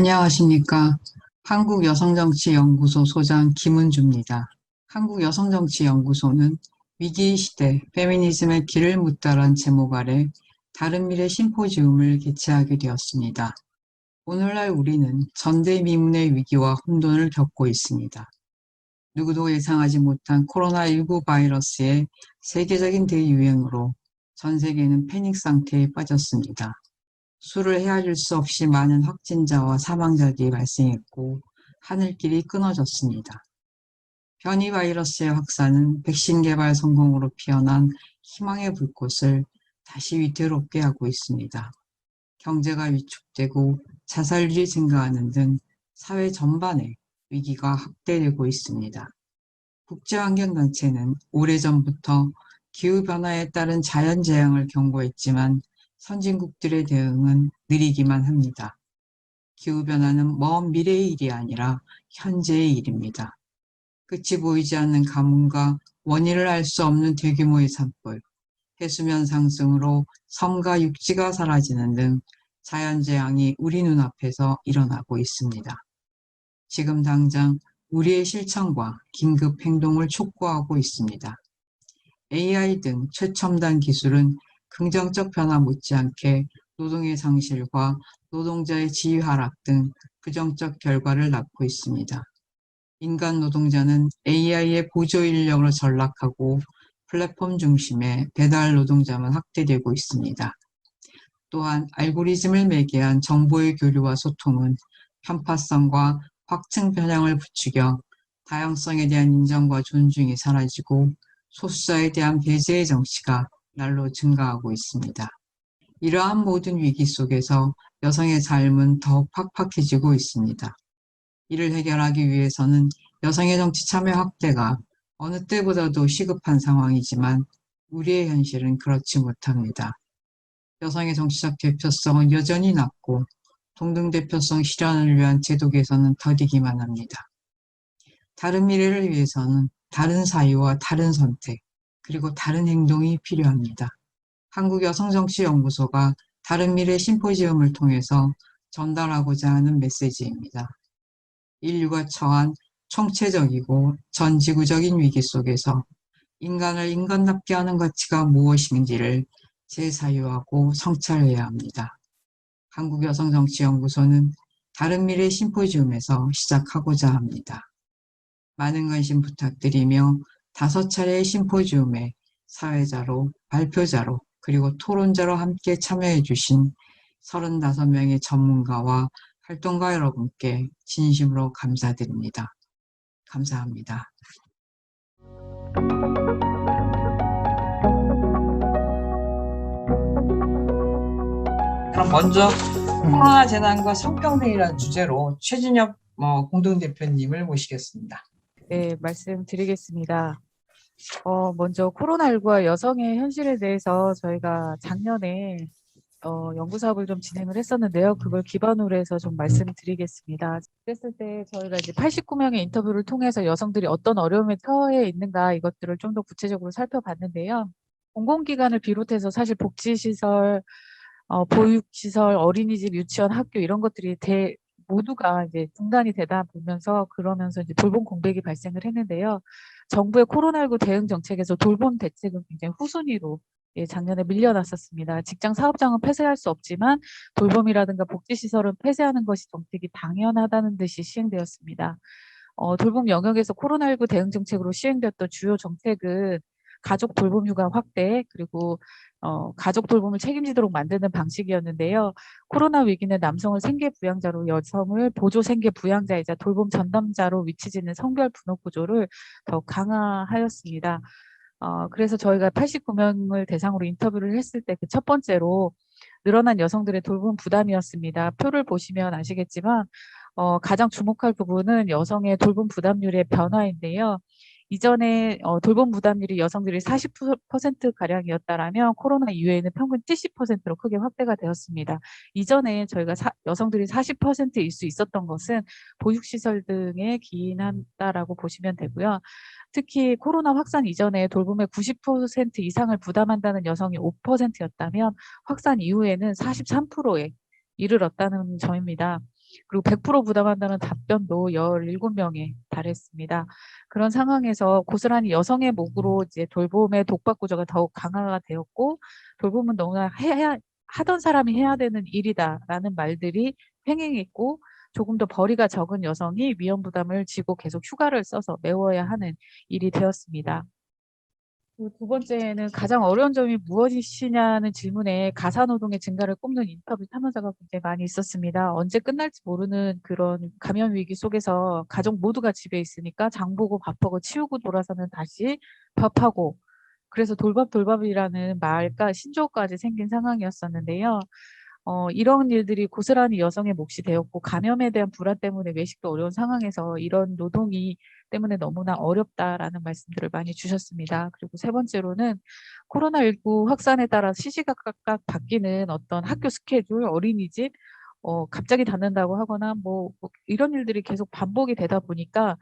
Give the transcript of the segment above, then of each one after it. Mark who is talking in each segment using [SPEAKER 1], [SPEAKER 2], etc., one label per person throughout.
[SPEAKER 1] 안녕하십니까. 한국여성정치연구소 소장 김은주입니다. 한국여성정치연구소는 위기의 시대 페미니즘의 길을 묻다란 제목 아래 다른 미래 심포지움을 개최하게 되었습니다. 오늘날 우리는 전대미문의 위기와 혼돈을 겪고 있습니다. 누구도 예상하지 못한 코로나19 바이러스의 세계적인 대유행으로 전 세계는 패닉 상태에 빠졌습니다. 수를 헤아릴 수 없이 많은 확진자와 사망자들이 발생했고 하늘길이 끊어졌습니다. 변이 바이러스의 확산은 백신 개발 성공으로 피어난 희망의 불꽃을 다시 위태롭게 하고 있습니다. 경제가 위축되고 자살률이 증가하는 등 사회 전반에 위기가 확대되고 있습니다. 국제환경단체는 오래전부터 기후변화에 따른 자연재앙을 경고했지만 선진국들의 대응은 느리기만 합니다. 기후변화는 먼 미래의 일이 아니라 현재의 일입니다. 끝이 보이지 않는 가뭄과 원인을 알 수 없는 대규모의 산불, 해수면 상승으로 섬과 육지가 사라지는 등 자연재앙이 우리 눈앞에서 일어나고 있습니다. 지금 당장 우리의 실천과 긴급 행동을 촉구하고 있습니다. AI 등 최첨단 기술은 긍정적 변화 못지않게 노동의 상실과 노동자의 지위 하락 등 부정적 결과를 낳고 있습니다. 인간 노동자는 AI의 보조 인력으로 전락하고 플랫폼 중심의 배달 노동자만 확대되고 있습니다. 또한 알고리즘을 매개한 정보의 교류와 소통은 편파성과 확증 편향을 부추겨 다양성에 대한 인정과 존중이 사라지고 소수자에 대한 배제의 정치가 날로 증가하고 있습니다. 이러한 모든 위기 속에서 여성의 삶은 더욱 팍팍해지고 있습니다. 이를 해결하기 위해서는 여성의 정치 참여 확대가 어느 때보다도 시급한 상황이지만 우리의 현실은 그렇지 못합니다. 여성의 정치적 대표성은 여전히 낮고 동등 대표성 실현을 위한 제도 개선은 더디기만 합니다. 다른 미래를 위해서는 다른 사유와 다른 선택, 그리고 다른 행동이 필요합니다. 한국여성정치연구소가 다른 미래 심포지움을 통해서 전달하고자 하는 메시지입니다. 인류가 처한 총체적이고 전지구적인 위기 속에서 인간을 인간답게 하는 가치가 무엇인지를 재사유하고 성찰해야 합니다. 한국여성정치연구소는 다른 미래 심포지움에서 시작하고자 합니다. 많은 관심 부탁드리며 5차례의 심포지움에 사회자로, 발표자로, 그리고 토론자로 함께 참여해 주신 35명의 전문가와 활동가 여러분께 진심으로 감사드립니다. 감사합니다. 그럼 먼저 코로나 재난과 성평등이라는 주제로 최진엽 공동대표님을 모시겠습니다.
[SPEAKER 2] 네, 말씀드리겠습니다. 먼저 코로나19와 여성의 현실에 대해서 저희가 작년에 연구 사업을 좀 진행을 했었는데요. 그걸 기반으로 해서 좀 말씀드리겠습니다. 그랬을 때 저희가 이제 89명의 인터뷰를 통해서 여성들이 어떤 어려움에 처해 있는가 이것들을 좀 더 구체적으로 살펴봤는데요. 공공기관을 비롯해서 사실 복지시설, 보육시설, 어린이집, 유치원, 학교 이런 것들이 모두가 이제 중단이 되다 보면서 그러면서 이제 돌봄 공백이 발생을 했는데요. 정부의 코로나19 대응 정책에서 돌봄 대책은 굉장히 후순위로 작년에 밀려났었습니다. 직장 사업장은 폐쇄할 수 없지만 돌봄이라든가 복지시설은 폐쇄하는 것이 정책이 당연하다는 듯이 시행되었습니다. 돌봄 영역에서 코로나19 대응 정책으로 시행되었던 주요 정책은 가족 돌봄 휴가 확대 그리고 가족 돌봄을 책임지도록 만드는 방식이었는데요. 코로나 위기는 남성을 생계 부양자로 여성을 보조 생계 부양자이자 돌봄 전담자로 위치짓는 성별 분업 구조를 더욱 강화하였습니다. 그래서 저희가 89명을 대상으로 인터뷰를 했을 때 그 첫 번째로 늘어난 여성들의 돌봄 부담이었습니다. 표를 보시면 아시겠지만 가장 주목할 부분은 여성의 돌봄 부담률의 변화인데요. 이전에 돌봄 부담률이 여성들이 40%가량이었다라면 코로나 이후에는 평균 70%로 크게 확대가 되었습니다. 이전에 저희가 여성들이 40%일 수 있었던 것은 보육시설 등에 기인한다라고 보시면 되고요. 특히 코로나 확산 이전에 돌봄의 90% 이상을 부담한다는 여성이 5%였다면 확산 이후에는 43%에 이르렀다는 점입니다. 그리고 100% 부담한다는 답변도 17명에 달했습니다. 그런 상황에서 고스란히 여성의 몫으로 이제 돌봄의 독박 구조가 더욱 강화가 되었고, 돌봄은 너무나 하던 사람이 해야 되는 일이다라는 말들이 횡행했고, 조금 더 벌이가 적은 여성이 위험 부담을 지고 계속 휴가를 써서 메워야 하는 일이 되었습니다. 그리고 두 번째는 가장 어려운 점이 무엇이냐는 질문에 가사노동의 증가를 꼽는 인터뷰 탐험자가 굉장히 많이 있었습니다. 언제 끝날지 모르는 그런 감염 위기 속에서 가족 모두가 집에 있으니까 장 보고 밥하고 치우고 돌아서는 다시 밥하고, 그래서 돌밥이라는 말과 신조어까지 생긴 상황이었었는데요. 이런 일들이 고스란히 여성의 몫이 되었고, 감염에 대한 불안 때문에 외식도 어려운 상황에서 이런 노동이 때문에 너무나 어렵다라는 말씀들을 많이 주셨습니다. 그리고 세 번째로는 코로나19 확산에 따라 시시각각 바뀌는 어떤 학교 스케줄, 어린이집, 갑자기 닫는다고 하거나 뭐 이런 일들이 계속 반복이 되다 보니까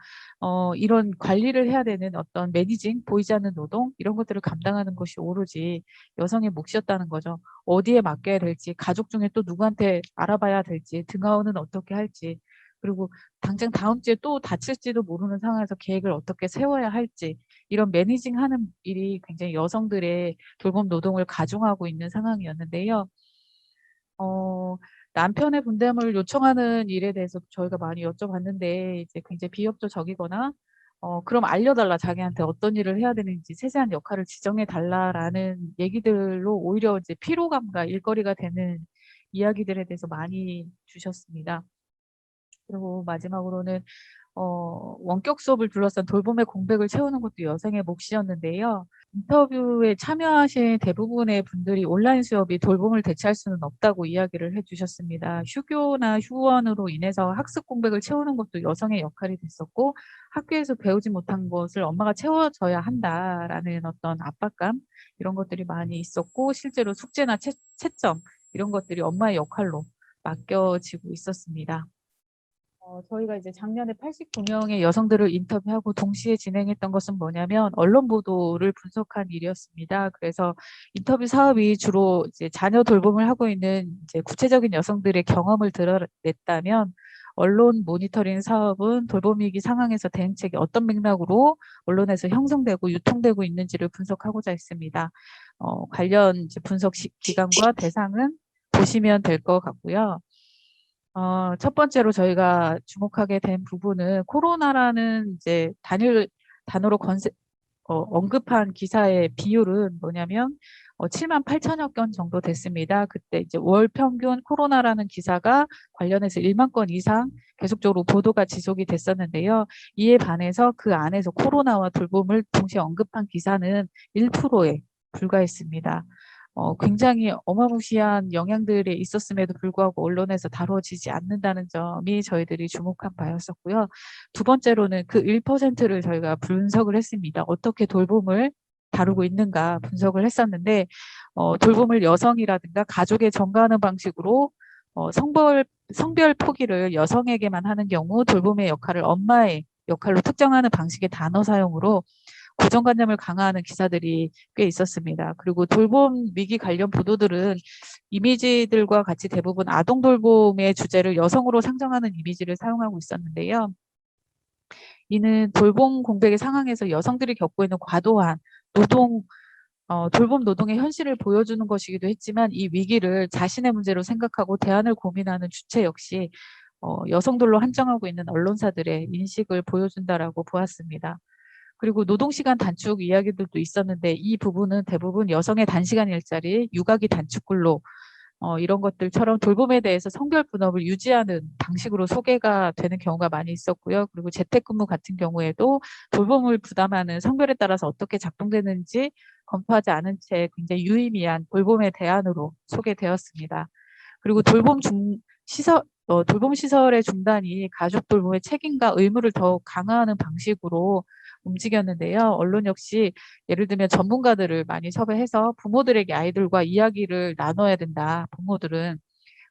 [SPEAKER 2] 이런 관리를 해야 되는 어떤 매니징, 보이지 않는 노동 이런 것들을 감당하는 것이 오로지 여성의 몫이었다는 거죠. 어디에 맡겨야 될지, 가족 중에 또 누구한테 알아봐야 될지, 등하원은 어떻게 할지, 그리고 당장 다음 주에 또 다칠지도 모르는 상황에서 계획을 어떻게 세워야 할지, 이런 매니징하는 일이 굉장히 여성들의 돌봄 노동을 가중하고 있는 상황이었는데요. 어, 남편의 분담을 요청하는 일에 대해서 저희가 많이 여쭤봤는데, 이제 굉장히 비협조적이거나, 그럼 알려달라, 자기한테 어떤 일을 해야 되는지 세세한 역할을 지정해 달라라는 얘기들로 오히려 이제 피로감과 일거리가 되는 이야기들에 대해서 많이 주셨습니다. 그리고 마지막으로는 원격 수업을 둘러싼 돌봄의 공백을 채우는 것도 여성의 몫이었는데요. 인터뷰에 참여하신 대부분의 분들이 온라인 수업이 돌봄을 대체할 수는 없다고 이야기를 해주셨습니다. 휴교나 휴원으로 인해서 학습 공백을 채우는 것도 여성의 역할이 됐었고, 학교에서 배우지 못한 것을 엄마가 채워줘야 한다라는 어떤 압박감, 이런 것들이 많이 있었고, 실제로 숙제나 채점 이런 것들이 엄마의 역할로 맡겨지고 있었습니다. 저희가 이제 작년에 89명의 여성들을 인터뷰하고 동시에 진행했던 것은 뭐냐면 언론 보도를 분석한 일이었습니다. 그래서 인터뷰 사업이 주로 이제 자녀 돌봄을 하고 있는 이제 구체적인 여성들의 경험을 드러냈다면, 언론 모니터링 사업은 돌봄 위기 상황에서 대응책이 어떤 맥락으로 언론에서 형성되고 유통되고 있는지를 분석하고자 했습니다. 관련 이제 분석 기관과 대상은 보시면 될 것 같고요. 첫 번째로 저희가 주목하게 된 부분은 코로나라는 이제 단어로 언급한 기사의 비율은 뭐냐면 7만 8천여 건 정도 됐습니다. 그때 이제 월 평균 코로나라는 기사가 관련해서 1만 건 이상 계속적으로 보도가 지속이 됐었는데요. 이에 반해서 그 안에서 코로나와 돌봄을 동시에 언급한 기사는 1%에 불과했습니다. 굉장히 어마무시한 영향들이 있었음에도 불구하고 언론에서 다뤄지지 않는다는 점이 저희들이 주목한 바였었고요. 두 번째로는 그 1%를 저희가 분석을 했습니다. 어떻게 돌봄을 다루고 있는가 분석을 했었는데, 돌봄을 여성이라든가 가족에 전가하는 방식으로 성별 포기를 여성에게만 하는 경우, 돌봄의 역할을 엄마의 역할로 특정하는 방식의 단어 사용으로 고정관념을 강화하는 기사들이 꽤 있었습니다. 그리고 돌봄 위기 관련 보도들은 이미지들과 같이 대부분 아동 돌봄의 주제를 여성으로 상정하는 이미지를 사용하고 있었는데요. 이는 돌봄 공백의 상황에서 여성들이 겪고 있는 과도한 돌봄 노동의 현실을 보여주는 것이기도 했지만, 이 위기를 자신의 문제로 생각하고 대안을 고민하는 주체 역시 여성들로 한정하고 있는 언론사들의 인식을 보여준다라고 보았습니다. 그리고 노동시간 단축 이야기들도 있었는데, 이 부분은 대부분 여성의 단시간 일자리, 육아기 단축근로 이런 것들처럼 돌봄에 대해서 성별 분업을 유지하는 방식으로 소개가 되는 경우가 많이 있었고요. 그리고 재택근무 같은 경우에도 돌봄을 부담하는 성별에 따라서 어떻게 작동되는지 검토하지 않은 채 굉장히 유의미한 돌봄의 대안으로 소개되었습니다. 그리고 돌봄 시설의 중단이 가족 돌봄의 책임과 의무를 더욱 강화하는 방식으로 움직였는데요. 언론 역시 예를 들면 전문가들을 많이 섭외해서 부모들에게 아이들과 이야기를 나눠야 된다. 부모들은.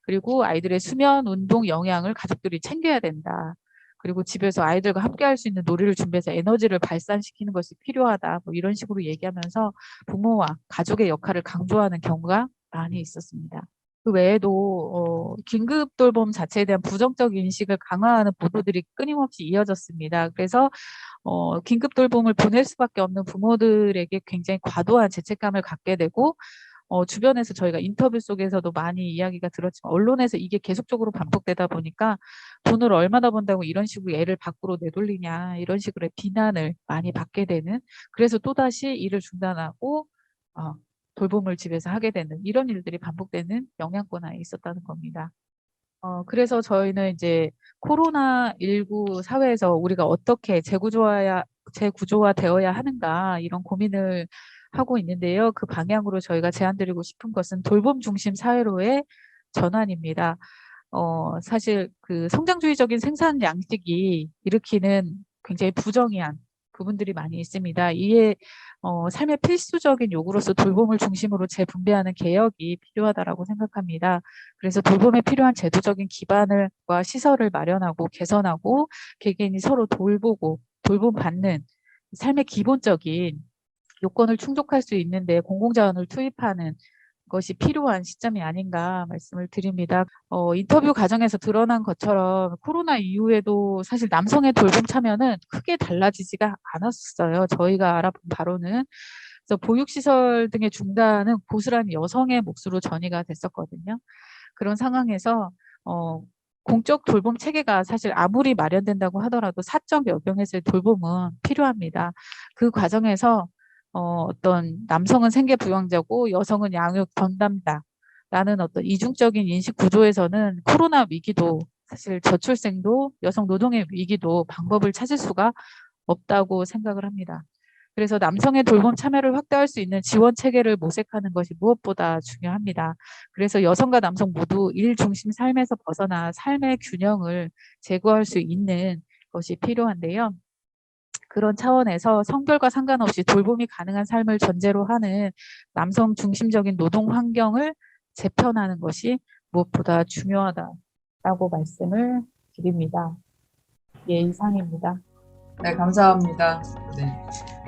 [SPEAKER 2] 그리고 아이들의 수면, 운동, 영양을 가족들이 챙겨야 된다. 그리고 집에서 아이들과 함께 할 수 있는 놀이를 준비해서 에너지를 발산시키는 것이 필요하다. 뭐 이런 식으로 얘기하면서 부모와 가족의 역할을 강조하는 경우가 많이 있었습니다. 그 외에도 긴급 돌봄 자체에 대한 부정적 인식을 강화하는 보도들이 끊임없이 이어졌습니다. 그래서 긴급 돌봄을 보낼 수밖에 없는 부모들에게 굉장히 과도한 죄책감을 갖게 되고 주변에서 저희가 인터뷰 속에서도 많이 이야기가 들었지만 언론에서 이게 계속적으로 반복되다 보니까 돈을 얼마나 번다고 이런 식으로 애를 밖으로 내돌리냐 이런 식으로 비난을 많이 받게 되는 그래서 또다시 일을 중단하고 어, 돌봄을 집에서 하게 되는 이런 일들이 반복되는 영향권에 있었다는 겁니다. 그래서 저희는 이제 코로나19 사회에서 우리가 어떻게 재구조화 되어야 하는가 이런 고민을 하고 있는데요. 그 방향으로 저희가 제안드리고 싶은 것은 돌봄 중심 사회로의 전환입니다. 사실 그 성장주의적인 생산 양식이 일으키는 굉장히 부정의한 부분들이 많이 있습니다. 이에 삶의 필수적인 요구로서 돌봄을 중심으로 재분배하는 개혁이 필요하다라고 생각합니다. 그래서 돌봄에 필요한 제도적인 기반과 시설을 마련하고 개선하고 개개인이 서로 돌보고 돌봄받는 삶의 기본적인 요건을 충족할 수 있는데 공공자원을 투입하는 것이 필요한 시점이 아닌가 말씀을 드립니다. 인터뷰 과정에서 드러난 것처럼 코로나 이후에도 사실 남성의 돌봄 참여는 크게 달라지지가 않았어요. 저희가 알아본 바로는. 그래서 보육시설 등의 중단은 고스란히 여성의 몫으로 전이가 됐었거든요. 그런 상황에서 공적 돌봄 체계가 사실 아무리 마련된다고 하더라도 사적 여병에서의 돌봄은 필요합니다. 그 과정에서 어떤 남성은 생계부양자고 여성은 양육 전담자라는 어떤 이중적인 인식 구조에서는 코로나 위기도 사실 저출생도 여성 노동의 위기도 방법을 찾을 수가 없다고 생각을 합니다. 그래서 남성의 돌봄 참여를 확대할 수 있는 지원 체계를 모색하는 것이 무엇보다 중요합니다. 그래서 여성과 남성 모두 일 중심 삶에서 벗어나 삶의 균형을 제고할 수 있는 것이 필요한데요. 그런 차원에서 성별과 상관없이 돌봄이 가능한 삶을 전제로 하는 남성 중심적인 노동 환경을 재편하는 것이 무엇보다 중요하다라고 말씀을 드립니다. 예, 이상입니다.
[SPEAKER 1] 네, 감사합니다. 네.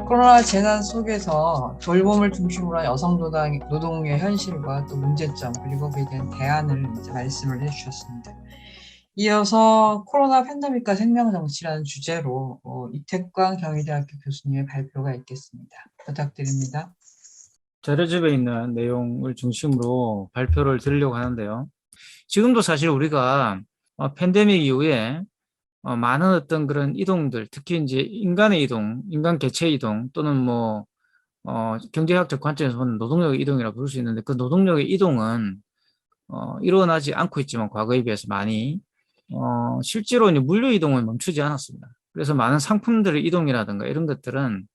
[SPEAKER 1] 코로나 재난 속에서 돌봄을 중심으로 한 여성 노동의 현실과 또 문제점 그리고 그에 대한 대안을 이제 말씀을 해주셨습니다. 이어서 코로나 팬데믹과 생명정치라는 주제로 이태광 경희대학교 교수님의 발표가 있겠습니다. 부탁드립니다.
[SPEAKER 3] 자료집에 있는 내용을 중심으로 발표를 드리려고 하는데요. 지금도 사실 우리가 팬데믹 이후에 많은 어떤 그런 이동들, 특히 이제 인간의 이동, 인간 개체 이동 또는 뭐 경제학적 관점에서 보는 노동력의 이동이라고 부를 수 있는데 그 노동력의 이동은 일어나지 않고 있지만 과거에 비해서 많이 실제로 이제 물류 이동은 멈추지 않았습니다. 그래서 많은 상품들의 이동이라든가 이런 것들은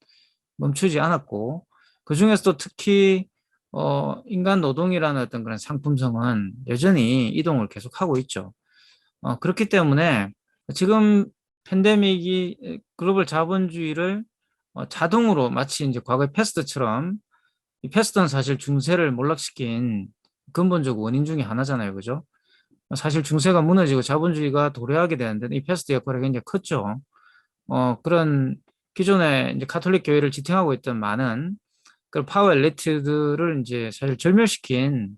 [SPEAKER 3] 멈추지 않았고 그 중에서도 특히 인간 노동이라는 어떤 그런 상품성은 여전히 이동을 계속하고 있죠. 그렇기 때문에 지금 팬데믹이 글로벌 자본주의를 자동으로 마치 이제 과거의 패스트처럼 이 패스트는 사실 중세를 몰락시킨 근본적 원인 중에 하나잖아요. 그죠? 사실 중세가 무너지고 자본주의가 도래하게 되는데 이 패스트 역할이 굉장히 컸죠. 그런 기존에 이제 카톨릭 교회를 지탱하고 있던 많은 그 파워 엘리트들을 이제 사실 절멸시킨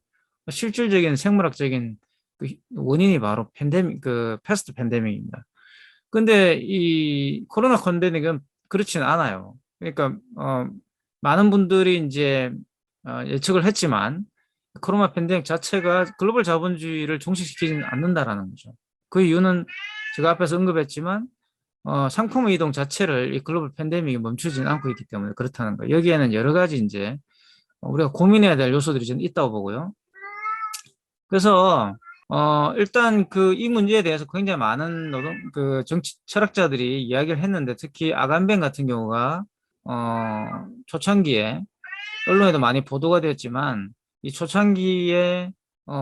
[SPEAKER 3] 실질적인 생물학적인 그 원인이 바로 패스트 팬데믹입니다. 근데 이 코로나 팬데믹은 그렇지는 않아요. 그러니까 많은 분들이 이제 예측을 했지만 코로나 팬데믹 자체가 글로벌 자본주의를 종식시키지는 않는다라는 거죠. 그 이유는 제가 앞에서 언급했지만 상품의 이동 자체를 이 글로벌 팬데믹이 멈추지는 않고 있기 때문에 그렇다는 거예요. 여기에는 여러 가지 이제 우리가 고민해야 될 요소들이 좀 있다고 보고요. 그래서 일단 그 이 문제에 대해서 굉장히 많은 그 정치 철학자들이 이야기를 했는데 특히 아간벤 같은 경우가 초창기에 언론에도 많이 보도가 되었지만 이 초창기에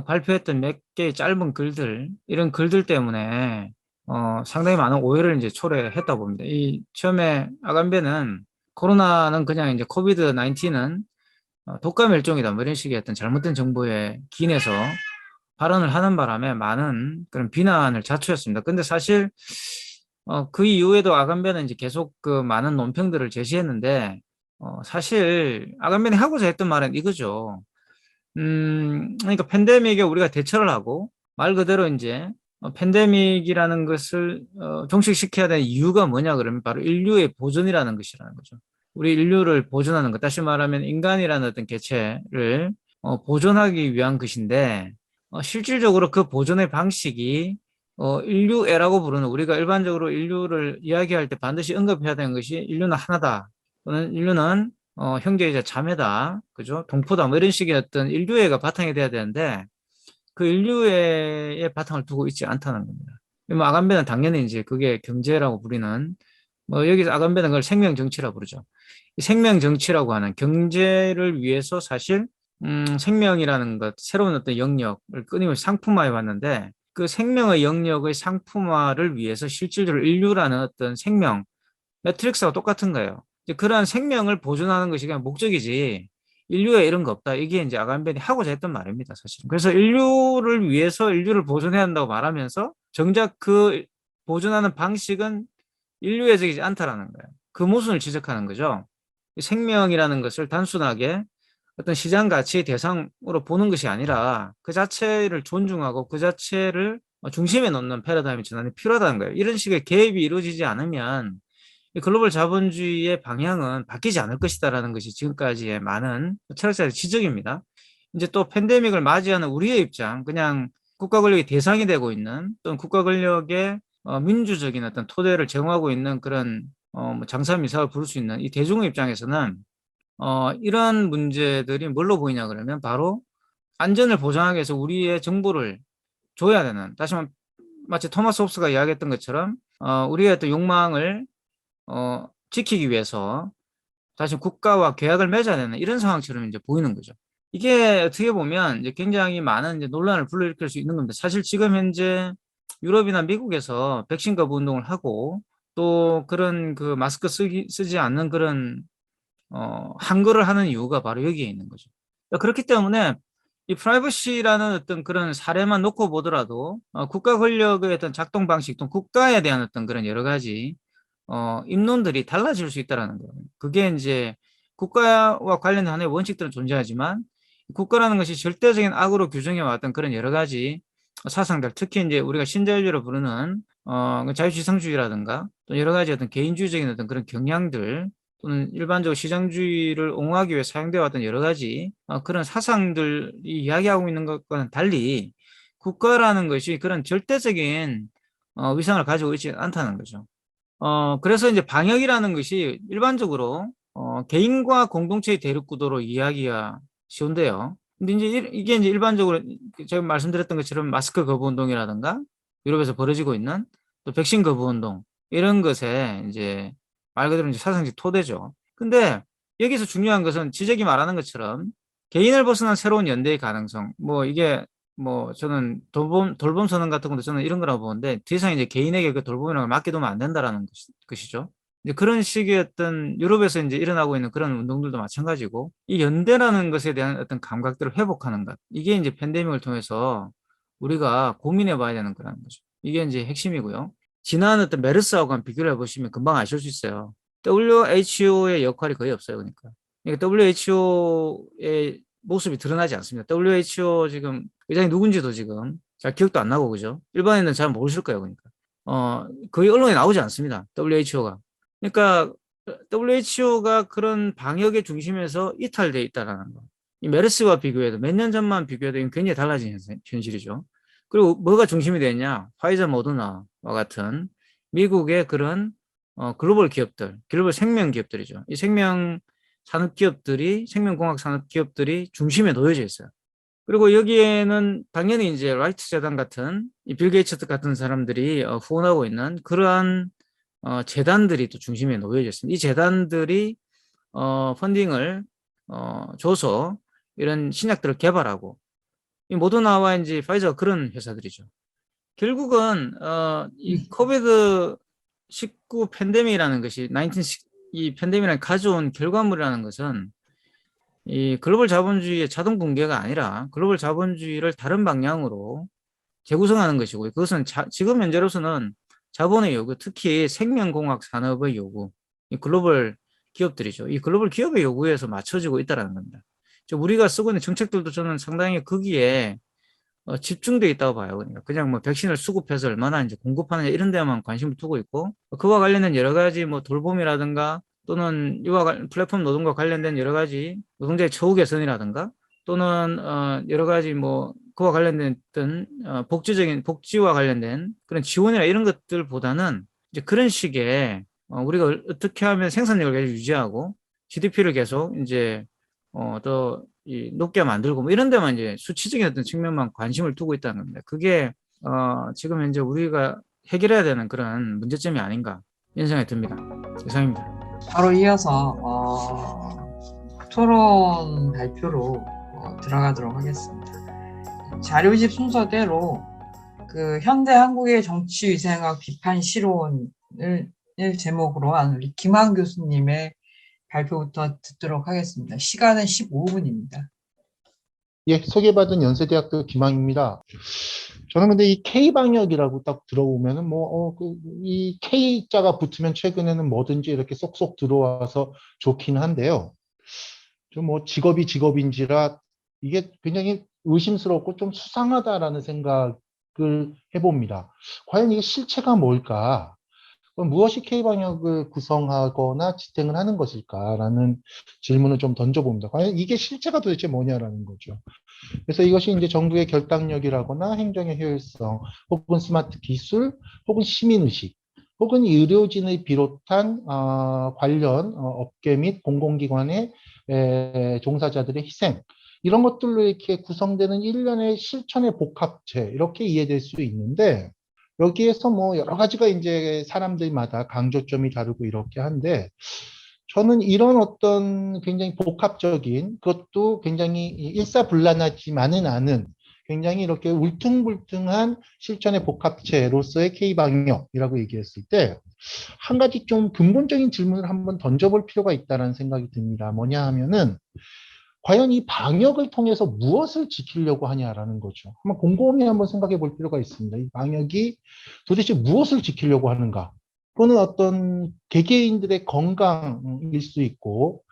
[SPEAKER 3] 발표했던 몇 개의 짧은 글들 이런 글들 때문에 상당히 많은 오해를 이제 초래했다고 봅니다. 이 처음에 아간베는 코로나는 그냥 이제 코비드 19은 독감 멸종이다 뭐 이런 식의 어떤 잘못된 정보에 기인해서 발언을 하는 바람에 많은 그런 비난을 자초했습니다. 근데 사실 그 이후에도 아간베는 이제 계속 그 많은 논평들을 제시했는데 사실 아간벤이 하고자 했던 말은 이거죠. 그러니까 팬데믹에 우리가 대처를 하고 말 그대로 이제 팬데믹이라는 것을 종식시켜야 되는 이유가 뭐냐 그러면 바로 인류의 보존이라는 것이라는 거죠. 우리 인류를 보존하는 것, 다시 말하면 인간이라는 어떤 개체를 보존하기 위한 것인데 실질적으로 그 보존의 방식이 인류애라고 부르는 우리가 일반적으로 인류를 이야기할 때 반드시 언급해야 되는 것이 인류는 하나다 또는 인류는 형제이자 자매다, 그죠? 동포다, 뭐 이런 식의 어떤 인류애가 바탕이 돼야 되는데 그 인류애의 바탕을 두고 있지 않다는 겁니다. 뭐 아간베는 당연히 이제 그게 경제라고 부리는 뭐 여기서 아간베는 그걸 생명 정치라고 부르죠. 생명 정치라고 하는 경제를 위해서 사실 생명이라는 것, 새로운 어떤 영역을 끊임없이 상품화해 왔는데 그 생명의 영역의 상품화를 위해서 실질적으로 인류라는 어떤 생명, 매트릭스와 똑같은 거예요. 이제 그러한 생명을 보존하는 것이 그냥 목적이지 인류에 이런 거 없다. 이게 이제 아간벤이 하고자 했던 말입니다, 사실은. 그래서 인류를 위해서 인류를 보존해야 한다고 말하면서 정작 그 보존하는 방식은 인류애적이지 않다라는 거예요. 그 모순을 지적하는 거죠. 생명이라는 것을 단순하게 어떤 시장 가치의 대상으로 보는 것이 아니라 그 자체를 존중하고 그 자체를 중심에 놓는 패러다임 전환이 필요하다는 거예요. 이런 식의 개입이 이루어지지 않으면 이 글로벌 자본주의의 방향은 바뀌지 않을 것이다라는 것이 지금까지의 많은 철학자의 지적입니다. 이제 또 팬데믹을 맞이하는 우리의 입장, 그냥 국가 권력의 대상이 되고 있는 또는 국가 권력의 민주적인 어떤 토대를 제공하고 있는 그런 뭐 장사미사를 부를 수 있는 이 대중의 입장에서는 이런 문제들이 뭘로 보이냐 그러면 바로 안전을 보장하기 위해서 우리의 정보를 줘야 되는, 다시 말하면 마치 토마스 홉스가 이야기했던 것처럼 우리의 어떤 욕망을 지키기 위해서 사실 국가와 계약을 맺어야 되는 이런 상황처럼 이제 보이는 거죠. 이게 어떻게 보면 이제 굉장히 많은 이제 논란을 불러일으킬 수 있는 겁니다. 사실 지금 현재 유럽이나 미국에서 백신 거부 운동을 하고 또 그런 그 마스크 쓰지 않는 그런 한거를 하는 이유가 바로 여기에 있는 거죠. 그렇기 때문에 이 프라이버시라는 어떤 그런 사례만 놓고 보더라도 국가 권력의 어떤 작동 방식 또 국가에 대한 어떤 그런 여러 가지 입론들이 달라질 수 있다라는 거예요. 그게 이제 국가와 관련된 하나의 원칙들은 존재하지만 국가라는 것이 절대적인 악으로 규정해 왔던 그런 여러 가지 사상들, 특히 이제 우리가 신자유주의로 부르는 자유지상주의라든가 또 여러 가지 어떤 개인주의적인 어떤 그런 경향들 또는 일반적으로 시장주의를 옹호하기 위해 사용되어 왔던 여러 가지 그런 사상들이 이야기하고 있는 것과는 달리 국가라는 것이 그런 절대적인 위상을 가지고 있지 않다는 거죠. 그래서 이제 방역이라는 것이 일반적으로 개인과 공동체의 대립 구도로 이야기가 쉬운데요. 근데 이제 이게 이제 일반적으로 제가 말씀드렸던 것처럼 마스크 거부 운동이라든가 유럽에서 벌어지고 있는 또 백신 거부 운동 이런 것에 이제 말 그대로 이제 사상적 토대죠. 근데 여기서 중요한 것은 지적이 말하는 것처럼 개인을 벗어난 새로운 연대의 가능성, 뭐 이게 뭐 저는 돌봄 선언 같은 것도 저는 이런 거라고 보는데 더 이상 이제 개인에게 그 돌봄이라고 맡겨두면 안 된다라는 것이죠. 이제 그런 식의 어떤 유럽에서 이제 일어나고 있는 그런 운동들도 마찬가지고 이 연대라는 것에 대한 어떤 감각들을 회복하는 것, 이게 이제 팬데믹을 통해서 우리가 고민해 봐야 되는 거라는 거죠. 이게 이제 핵심이고요. 지난 어떤 메르스하고 한 비교를 해보시면 금방 아실 수 있어요. WHO의 역할이 거의 없어요. 그러니까 WHO의 모습이 드러나지 않습니다. WHO 지금 의장이 누군지도 지금 잘 기억도 안 나고, 그죠? 일반인은 잘 모르실 거예요. 그러니까. 거의 언론에 나오지 않습니다. WHO가. 그러니까 WHO가 그런 방역의 중심에서 이탈되어 있다라는 거. 이 메르스와 비교해도 몇 년 전만 비교해도 굉장히 달라진 현실이죠. 그리고 뭐가 중심이 되냐? 화이자 모더나와 같은 미국의 그런 글로벌 기업들, 글로벌 생명 기업들이죠. 이 생명 산업 기업들이, 생명공학 산업 기업들이 중심에 놓여져 있어요. 그리고 여기에는 당연히 이제 라이트 재단 같은 이 빌 게이츠 같은 사람들이 후원하고 있는 그러한 재단들이 또 중심에 놓여져 있습니다. 이 재단들이 펀딩을 줘서 이런 신약들을 개발하고 이 모더나와 이제 파이저가 그런 회사들이죠. 결국은 이 코비드 19 팬데믹이라는 것이 이 팬데믹이 가져온 결과물이라는 것은 이 글로벌 자본주의의 자동 붕괴가 아니라 글로벌 자본주의를 다른 방향으로 재구성하는 것이고, 그것은 지금 현재로서는 자본의 요구, 특히 생명공학 산업의 요구, 이 글로벌 기업들이죠. 이 글로벌 기업의 요구에서 맞춰지고 있다는 겁니다. 우리가 쓰고 있는 정책들도 저는 상당히 거기에 집중되어 있다고 봐요. 그러니까 그냥 뭐 백신을 수급해서 얼마나 이제 공급하느냐 이런 데만 관심을 두고 있고, 그와 관련된 여러 가지 뭐 돌봄이라든가 또는 플랫폼 노동과 관련된 여러 가지 노동자의 처우 개선이라든가 또는 여러 가지 뭐 그와 관련된 어떤 복지와 관련된 그런 지원이나 이런 것들보다는 이제 그런 식의 우리가 어떻게 하면 생산력을 계속 유지하고 GDP를 계속 이제 더 높게 만들고 뭐 이런 데만 이제 수치적인 어떤 측면만 관심을 두고 있다는 겁니다. 그게 지금 현재 우리가 해결해야 되는 그런 문제점이 아닌가 이런 생각이 듭니다. 이상입니다.
[SPEAKER 1] 바로 이어서 토론 발표로 들어가도록 하겠습니다. 자료집 순서대로 그 현대 한국의 정치위생학 비판 실론을 제목으로 한 우리 김한 교수님의 발표부터 듣도록 하겠습니다. 시간은 15분입니다.
[SPEAKER 4] 예, 소개받은 연세대학교 김항입니다. 저는 근데 이 K방역이라고 딱 들어보면은 이 K자가 붙으면 최근에는 뭐든지 이렇게 쏙쏙 들어와서 좋긴 한데요. 좀 직업이 직업인지라 이게 굉장히 의심스럽고 좀 수상하다라는 생각을 해봅니다. 과연 이게 실체가 뭘까? 그럼 무엇이 K방역을 구성하거나 지탱을 하는 것일까라는 질문을 좀 던져봅니다. 과연 이게 실체가 도대체 뭐냐라는 거죠. 그래서 이것이 이제 정부의 결단력이라거나 행정의 효율성, 혹은 스마트 기술, 혹은 시민의식, 혹은 의료진을 비롯한 관련 업계 및 공공기관의 종사자들의 희생, 이런 것들로 이렇게 구성되는 일련의 실천의 복합체, 이렇게 이해될 수 있는데, 여기에서 뭐 여러 가지가 이제 사람들마다 강조점이 다르고 이렇게 한데, 저는 이런 어떤 굉장히 복합적인, 그것도 굉장히 일사불란하지만은 않은 굉장히 이렇게 울퉁불퉁한 실천의 복합체로서의 K방역이라고 얘기했을 때, 한 가지 좀 근본적인 질문을 한번 던져볼 필요가 있다는 생각이 듭니다. 뭐냐 하면은, 과연 이 방역을 통해서 무엇을 지키려고 하냐라는 거죠. 한번 곰곰이 한번 생각해 볼 필요가 있습니다. 이 방역이 도대체 무엇을 지키려고 하는가? 그거는 어떤 개개인들의 건강일 수 있고,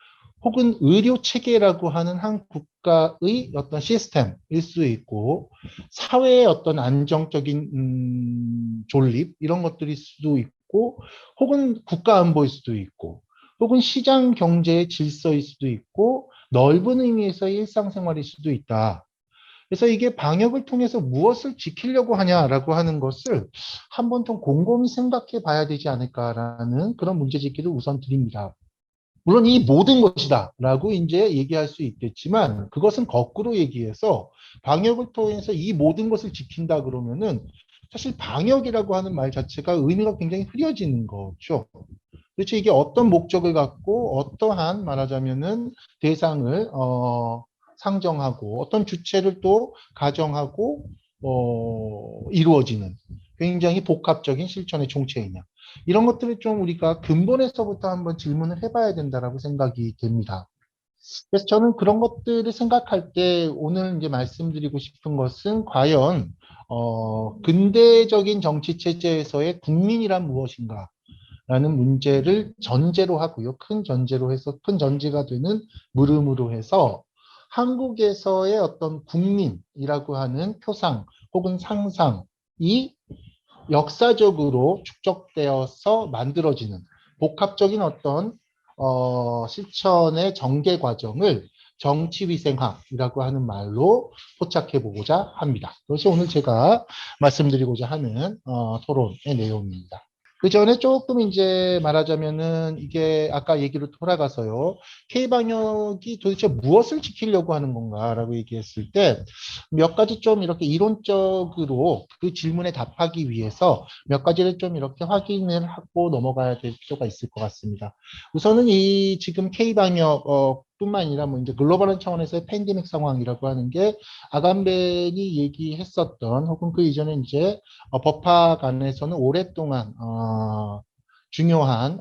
[SPEAKER 4] 혹은 의료 체계라고 하는 한 국가의 어떤 시스템일 수 있고, 사회의 어떤 안정적인 존립 이런 것들일 수도 있고, 혹은 국가 안보일 수도 있고, 혹은 시장 경제의 질서일 수도 있고, 넓은 의미에서의 일상생활일 수도 있다. 그래서 이게 방역을 통해서 무엇을 지키려고 하냐라고 하는 것을 한번 좀 곰곰이 생각해 봐야 되지 않을까라는 그런 문제제기를 우선 드립니다. 물론 이 모든 것이다 라고 이제 얘기할 수 있겠지만, 그것은 거꾸로 얘기해서 방역을 통해서 이 모든 것을 지킨다 그러면은 사실 방역이라고 하는 말 자체가 의미가 굉장히 흐려지는 거죠. 도대체 이게 어떤 목적을 갖고 어떠한 말하자면은 대상을 상정하고 어떤 주체를 또 가정하고 이루어지는 굉장히 복합적인 실천의 총체이냐, 이런 것들을 좀 우리가 근본에서부터 한번 질문을 해봐야 된다라고 생각이 됩니다. 그래서 저는 그런 것들을 생각할 때 오늘 이제 말씀드리고 싶은 것은 과연 근대적인 정치 체제에서의 국민이란 무엇인가 라는 문제를 전제로 하고요. 큰 전제로 해서, 큰 전제가 되는 물음으로 해서 한국에서의 어떤 국민이라고 하는 표상 혹은 상상이 역사적으로 축적되어서 만들어지는 복합적인 어떤 실천의 전개 과정을 정치위생학이라고 하는 말로 포착해 보고자 합니다. 그것이 오늘 제가 말씀드리고자 하는 토론의 내용입니다. 그 전에 조금 이제 말하자면은 이게 아까 얘기로 돌아가서요. K방역이 도대체 무엇을 지키려고 하는 건가라고 얘기했을 때 몇 가지 좀 이렇게 이론적으로 그 질문에 답하기 위해서 몇 가지를 좀 이렇게 확인을 하고 넘어가야 될 필요가 있을 것 같습니다. 우선은 이 지금 K방역 뿐만 아니라 뭐 이제 글로벌한 차원에서의 팬데믹 상황이라고 하는 게 아간벤이 얘기했었던, 혹은 그 이전에 이제 법학 안에서는 오랫동안 중요한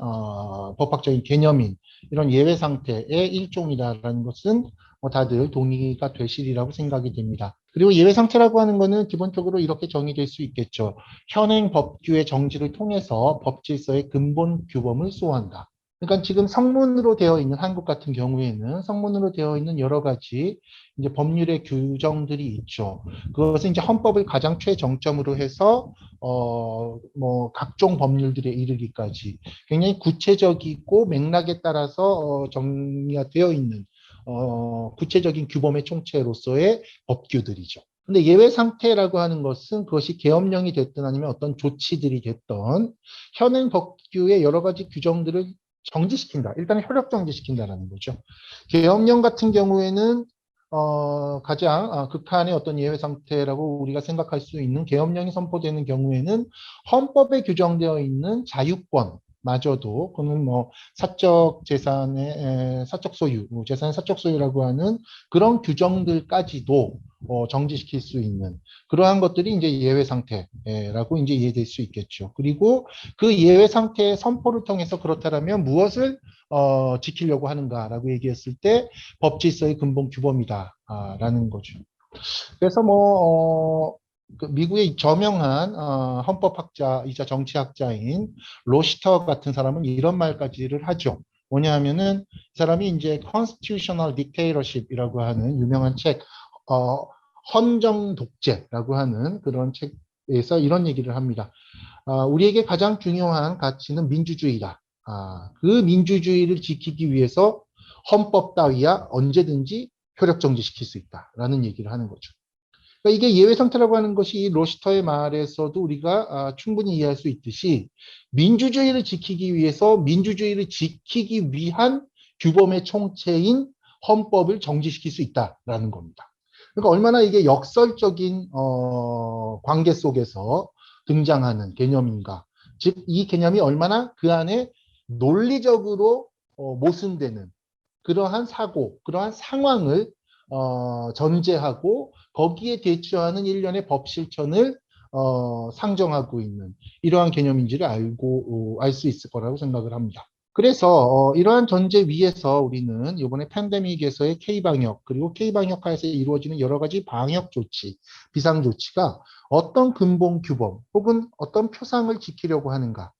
[SPEAKER 4] 법학적인 개념인 이런 예외 상태의 일종이다라는 것은 다들 동의가 되시리라고 생각이 됩니다. 그리고 예외 상태라고 하는 것은 기본적으로 이렇게 정의될 수 있겠죠. 현행 법규의 정지를 통해서 법 질서의 근본 규범을 수호한다. 그러니까 지금 성문으로 되어 있는 한국 같은 경우에는 성문으로 되어 있는 여러 가지 이제 법률의 규정들이 있죠. 그것은 이제 헌법을 가장 최정점으로 해서 뭐 각종 법률들에 이르기까지 굉장히 구체적이고 맥락에 따라서 정리가 되어 있는 구체적인 규범의 총체로서의 법규들이죠. 근데 예외 상태라고 하는 것은 그것이 계엄령이 됐든 아니면 어떤 조치들이 됐던 현행 법규의 여러 가지 규정들을 정지시킨다. 일단 효력 정지시킨다라는 거죠. 계엄령 같은 경우에는 가장 극한의 어떤 예외 상태라고 우리가 생각할 수 있는 계엄령이 선포되는 경우에는 헌법에 규정되어 있는 자유권 마저도 그는 뭐 사적 재산의 사적 소유, 재산의 사적 소유라고 하는 그런 규정들까지도 정지시킬 수 있는 그러한 것들이 이제 예외 상태라고 이제 이해될 수 있겠죠. 그리고 그 예외 상태의 선포를 통해서 그렇다면 무엇을 지키려고 하는가라고 얘기했을 때 법 질서의 근본 규범이다라는 거죠. 그래서 뭐 그 미국의 저명한 헌법학자이자 정치학자인 로시터 같은 사람은 이런 말까지를 하죠. 뭐냐 하면은 이 사람이 이제 Constitutional Dictatorship이라고 하는 유명한 책, 헌정 독재라고 하는 그런 책에서 이런 얘기를 합니다. 우리에게 가장 중요한 가치는 민주주의다. 그 민주주의를 지키기 위해서 헌법 따위야 언제든지 효력 정지시킬 수 있다라는 얘기를 하는 거죠. 그러니까 이게 예외 상태라고 하는 것이 이 로시터의 말에서도 우리가 충분히 이해할 수 있듯이 민주주의를 지키기 위해서 민주주의를 지키기 위한 규범의 총체인 헌법을 정지시킬 수 있다라는 겁니다. 그러니까 얼마나 이게 역설적인 관계 속에서 등장하는 개념인가. 즉, 이 개념이 얼마나 그 안에 논리적으로 모순되는 그러한 사고, 그러한 상황을 전제하고 거기에 대처하는 일련의 법 실천을 상정하고 있는 이러한 개념인지를 알 수 있을 거라고 생각을 합니다. 그래서 이러한 전제 위에서 우리는 이번에 팬데믹에서의 K방역 그리고 K방역 하에서 이루어지는 여러 가지 방역 조치, 비상 조치가 어떤 근본 규범 혹은 어떤 표상을 지키려고 하는가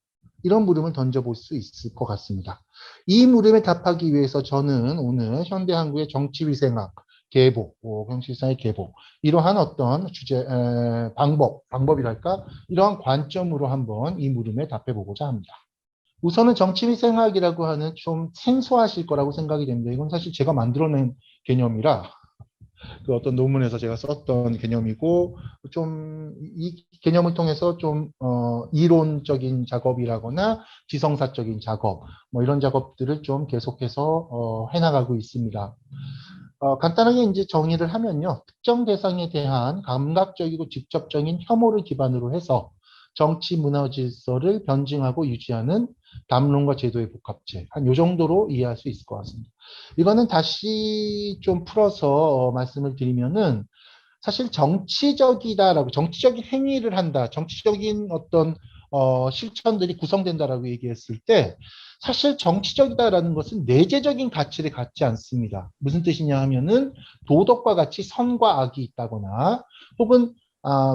[SPEAKER 4] 이런 물음을 던져볼 수 있을 것 같습니다. 이 물음에 답하기 위해서 저는 오늘 현대 한국의 정치위생학 개보, 정치위생의 개보 이러한 어떤 주제, 방법이랄까 이러한 관점으로 한번 이 물음에 답해보고자 합니다. 우선은 정치위생학이라고 하는 좀 생소하실 거라고 생각이 됩니다. 이건 사실 제가 만들어낸 개념이라 그 어떤 논문에서 제가 썼던 개념이고 좀 이 개념을 통해서 좀 이론적인 작업이라거나 지성사적인 작업 뭐 이런 작업들을 좀 계속해서 해나가고 있습니다. 간단하게 이제 정의를 하면요. 특정 대상에 대한 감각적이고 직접적인 혐오를 기반으로 해서 정치 문화 질서를 변증하고 유지하는 담론과 제도의 복합체. 한 요 정도로 이해할 수 있을 것 같습니다. 이거는 다시 좀 풀어서 말씀을 드리면은 사실 정치적이다라고 정치적인 행위를 한다. 정치적인 어떤 실천들이 구성된다라고 얘기했을 때 사실 정치적이다라는 것은 내재적인 가치를 갖지 않습니다. 무슨 뜻이냐 하면은 도덕과 같이 선과 악이 있다거나 혹은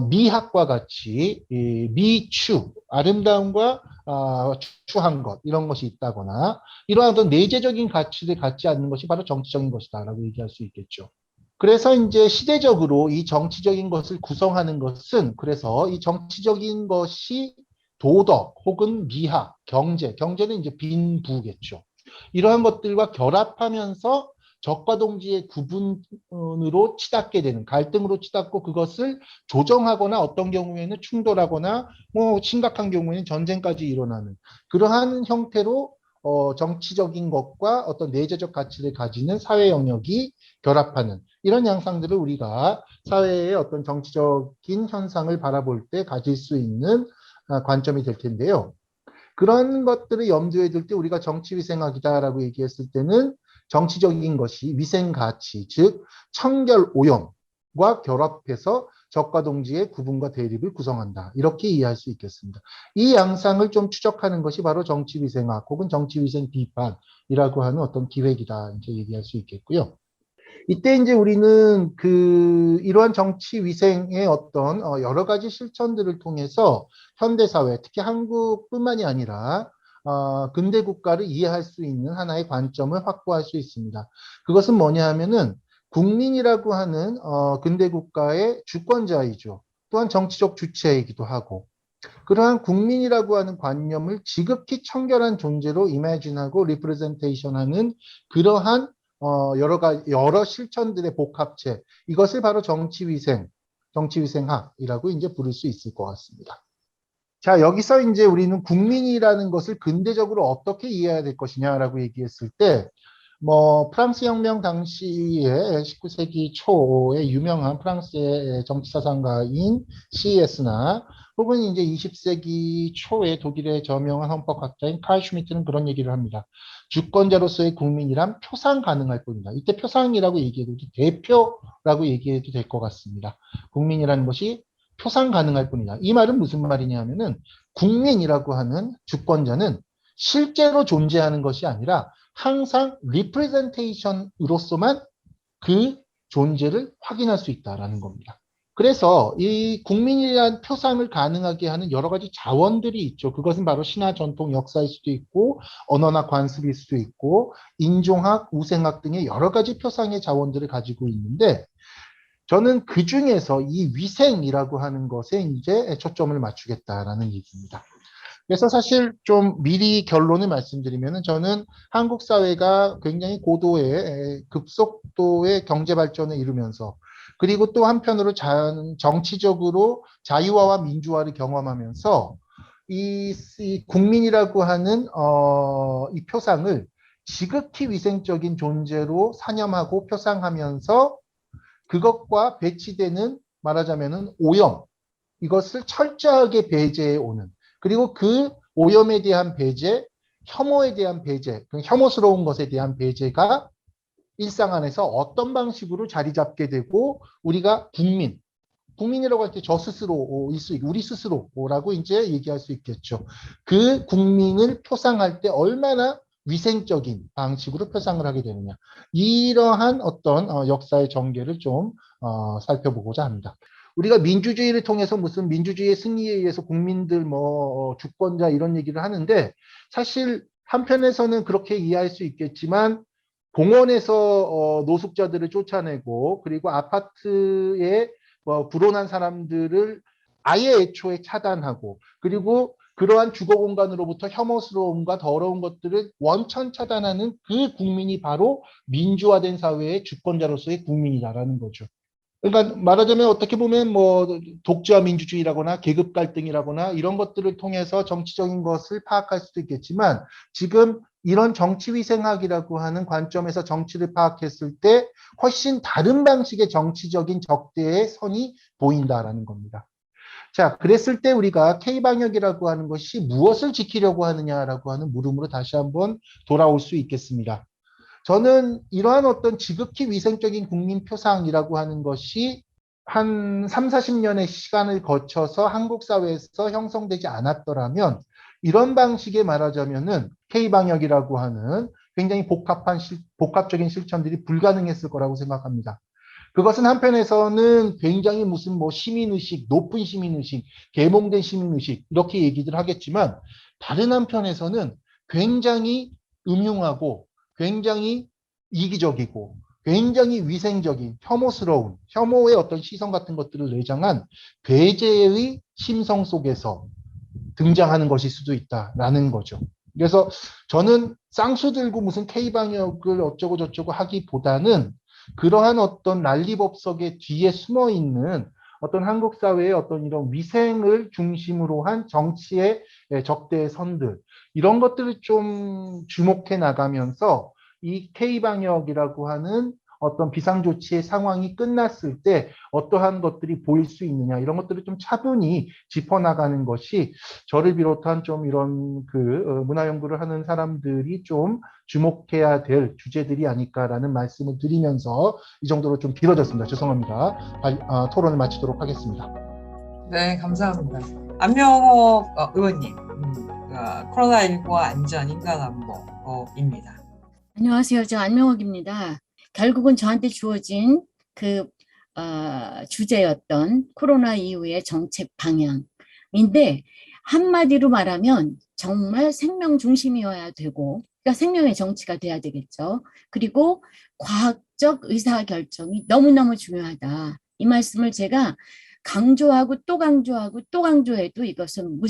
[SPEAKER 4] 미학과 같이 미추, 아름다움과 추한 것 이런 것이 있다거나 이러한 어떤 내재적인 가치를 갖지 않는 것이 바로 정치적인 것이다라고 얘기할 수 있겠죠. 그래서 이제 시대적으로 이 정치적인 것을 구성하는 것은 그래서 이 정치적인 것이 도덕 혹은 미학, 경제는 이제 빈부겠죠. 이러한 것들과 결합하면서 적과 동지의 구분으로 치닫게 되는 갈등으로 치닫고 그것을 조정하거나 어떤 경우에는 충돌하거나 뭐 심각한 경우에는 전쟁까지 일어나는 그러한 형태로 정치적인 것과 어떤 내재적 가치를 가지는 사회 영역이 결합하는 이런 양상들을 우리가 사회의 어떤 정치적인 현상을 바라볼 때 가질 수 있는 관점이 될 텐데요. 그런 것들을 염두에 둘 때 우리가 정치위생학이다라고 얘기했을 때는 정치적인 것이 위생가치, 즉 청결오염과 결합해서 적과 동지의 구분과 대립을 구성한다. 이렇게 이해할 수 있겠습니다. 이 양상을 좀 추적하는 것이 바로 정치위생학 혹은 정치위생 비판이라고 하는 어떤 기획이다. 이제 얘기할 수 있겠고요. 이때 이제 우리는 이러한 정치 위생의 어떤 여러 가지 실천들을 통해서 현대 사회, 특히 한국뿐만이 아니라 근대 국가를 이해할 수 있는 하나의 관점을 확보할 수 있습니다. 그것은 뭐냐 하면은 국민이라고 하는 근대 국가의 주권자이죠. 또한 정치적 주체이기도 하고 그러한 국민이라고 하는 관념을 지극히 청결한 존재로 이미지하고 리프레젠테이션하는 그러한 여러 실천들의 복합체 이것을 바로 정치위생학이라고 이제 부를 수 있을 것 같습니다. 자, 여기서 이제 우리는 국민이라는 것을 근대적으로 어떻게 이해해야 될 것이냐라고 얘기했을 때, 프랑스 혁명 당시에 19세기 초에 유명한 프랑스의 정치사상가인 CES나 혹은 이제 20세기 초에 독일의 저명한 헌법학자인 칼 슈미트는 그런 얘기를 합니다. 주권자로서의 국민이란 표상 가능할 뿐이다. 이때 표상이라고 얘기해도 대표라고 얘기해도 될 것 같습니다. 국민이라는 것이 표상 가능할 뿐이다. 이 말은 무슨 말이냐 하면은 국민이라고 하는 주권자는 실제로 존재하는 것이 아니라 항상 리프레젠테이션으로서만 그 존재를 확인할 수 있다라는 겁니다. 그래서 이 국민이란 표상을 가능하게 하는 여러 가지 자원들이 있죠. 그것은 바로 신화, 전통, 역사일 수도 있고 언어나 관습일 수도 있고 인종학, 우생학 등의 여러 가지 표상의 자원들을 가지고 있는데 저는 그 중에서 이 위생이라고 하는 것에 이제 초점을 맞추겠다라는 얘기입니다. 그래서 사실 좀 미리 결론을 말씀드리면은 저는 한국 사회가 굉장히 고도의 급속도의 경제 발전을 이루면서 그리고 또 한편으로 정치적으로 자유화와 민주화를 경험하면서 이 국민이라고 하는 이 표상을 지극히 위생적인 존재로 사념하고 표상하면서 그것과 배치되는 말하자면은 오염 이것을 철저하게 배제해 오는 그리고 그 오염에 대한 배제, 혐오에 대한 배제, 혐오스러운 것에 대한 배제가 일상 안에서 어떤 방식으로 자리 잡게 되고 우리가 국민이라고 할 때 저 스스로일 수 있고 우리 스스로라고 이제 얘기할 수 있겠죠. 그 국민을 표상할 때 얼마나 위생적인 방식으로 표상을 하게 되느냐. 이러한 어떤 역사의 전개를 좀 살펴보고자 합니다. 우리가 민주주의를 통해서 무슨 민주주의의 승리에 의해서 국민들 주권자 이런 얘기를 하는데 사실 한편에서는 그렇게 이해할 수 있겠지만 공원에서 노숙자들을 쫓아내고 그리고 아파트에 불온한 사람들을 아예 애초에 차단하고 그리고 그러한 주거 공간으로부터 혐오스러움과 더러운 것들을 원천 차단하는 그 국민이 바로 민주화된 사회의 주권자로서의 국민이다라는 거죠. 그러니까 말하자면 어떻게 보면 독재와 민주주의라거나 계급 갈등이라거나 이런 것들을 통해서 정치적인 것을 파악할 수도 있겠지만 지금 이런 정치위생학이라고 하는 관점에서 정치를 파악했을 때 훨씬 다른 방식의 정치적인 적대의 선이 보인다라는 겁니다. 자, 그랬을 때 우리가 K방역이라고 하는 것이 무엇을 지키려고 하느냐라고 하는 물음으로 다시 한번 돌아올 수 있겠습니다. 저는 이러한 어떤 지극히 위생적인 국민 표상이라고 하는 것이 한 3, 40년의 시간을 거쳐서 한국 사회에서 형성되지 않았더라면 이런 방식의 말하자면은 K방역이라고 하는 굉장히 복합적인 실천들이 불가능했을 거라고 생각합니다. 그것은 한편에서는 굉장히 무슨 시민의식, 높은 시민의식, 계몽된 시민의식 이렇게 얘기들 하겠지만 다른 한편에서는 굉장히 음흉하고 굉장히 이기적이고 굉장히 위생적인 혐오스러운 혐오의 어떤 시선 같은 것들을 내장한 배제의 심성 속에서 등장하는 것일 수도 있다라는 거죠. 그래서 저는 쌍수 들고 무슨 K방역을 어쩌고 저쩌고 하기보다는 그러한 어떤 난리법석의 뒤에 숨어 있는 어떤 한국 사회의 어떤 이런 위생을 중심으로 한 정치의 적대의 선들 이런 것들을 좀 주목해 나가면서 이 K방역이라고 하는 어떤 비상조치의 상황이 끝났을 때 어떠한 것들이 보일 수 있느냐 이런 것들을 좀 차분히 짚어나가는 것이 저를 비롯한 좀 이런 문화 연구를 하는 사람들이 좀 주목해야 될 주제들이 아닐까라는 말씀을 드리면서 이 정도로 좀 길어졌습니다. 죄송합니다. 토론을 마치도록 하겠습니다.
[SPEAKER 1] 네, 감사합니다. 안명옥 의원님, 코로나19와 안전 인간안보입니다.
[SPEAKER 5] 안녕하세요. 저 안명옥입니다. 결국은 저한테 주어진 주제였던 코로나 이후의 정책 방향인데 한마디로 말하면 정말 생명 중심이어야 되고, 그러니까 생명의 정치가 돼야 되겠죠. 그리고 과학적 의사결정이 너무너무 중요하다. 이 말씀을 제가 강조하고 또 강조하고 또 강조해도 이것은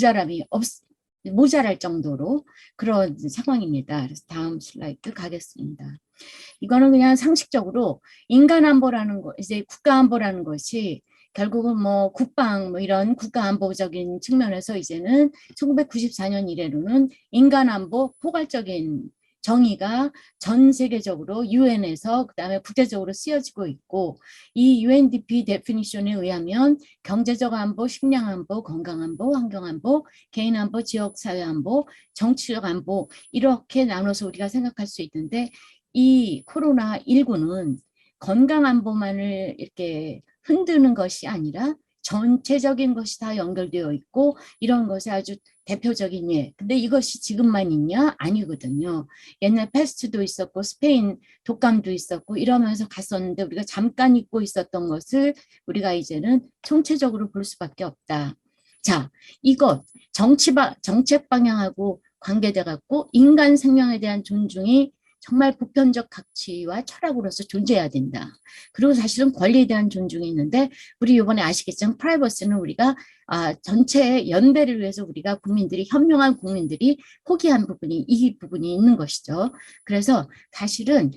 [SPEAKER 5] 모자랄 정도로 그런 상황입니다. 그래서 다음 슬라이드 가겠습니다. 이거는 그냥 상식적으로 인간 안보라는 거, 이제 국가 안보라는 것이 결국은 뭐 국방 뭐 이런 국가 안보적인 측면에서 이제는 1994년 이래로는 인간 안보 포괄적인 정의가 전 세계적으로 유엔에서 그다음에 국제적으로 쓰여지고 있고, 이 UNDP 데피니션에 의하면 경제적 안보, 식량 안보, 건강 안보, 환경 안보, 개인 안보, 지역 사회 안보, 정치적 안보 이렇게 나눠서 우리가 생각할 수 있는데, 이 코로나19는 건강 안보만을 이렇게 흔드는 것이 아니라 전체적인 것이 다 연결되어 있고, 이런 것이 아주 대표적인 예. 근데 이것이 지금만 있냐? 아니거든요. 옛날 패스트도 있었고 스페인 독감도 있었고 이러면서 갔었는데, 우리가 잠깐 잊고 있었던 것을 우리가 이제는 총체적으로 볼 수밖에 없다. 자, 이것 정책 방향하고 관계돼 갖고 인간 생명에 대한 존중이 정말 보편적 가치와 철학으로서 존재해야 된다. 그리고 사실은 권리에 대한 존중이 있는데, 우리 이번에 아시겠지만 프라이버시는 우리가 전체 연대를 위해서 우리가 현명한 국민들이 포기한 부분이 이 부분이 있는 것이죠. 그래서 사실은